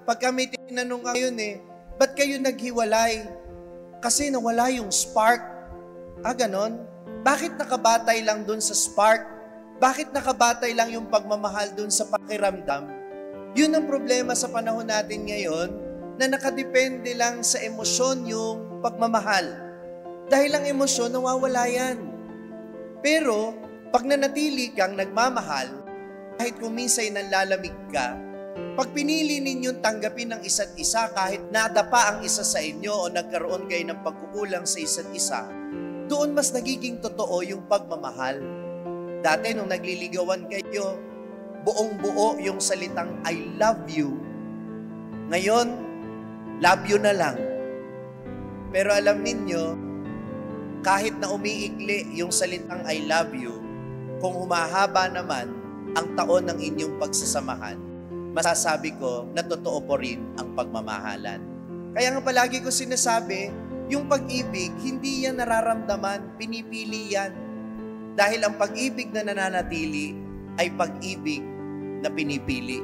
pagka may tinanong ka ngayon ba't kayo naghiwalay? Kasi nawala yung spark. Ganon? Bakit nakabatay lang dun sa spark? Bakit nakabatay lang yung pagmamahal dun sa pakiramdam? Yun ang problema sa panahon natin ngayon, na nakadepende lang sa emosyon yung pagmamahal. Dahil ang emosyon, nawawala yan. Pero, pag nanatili kang nagmamahal, kahit kung minsan nanlalamig ka, pag pinili ninyong tanggapin ng isa't isa kahit nadapa ang isa sa inyo o nagkaroon kayo ng pagkukulang sa isa't isa, doon mas nagiging totoo yung pagmamahal. Dati nung nagliligawan kayo, buong-buo yung salitang I love you. Ngayon, love you na lang. Pero alam ninyo, kahit na umiikli yung salitang I love you, kung humahaba naman ang taon ng inyong pagsasamahan, masasabi ko na totoo po rin ang pagmamahalan. Kaya nga palagi ko sinasabi, yung pag-ibig, hindi yan nararamdaman, pinipili yan. Dahil ang pag-ibig na nananatili ay pag-ibig na pinipili.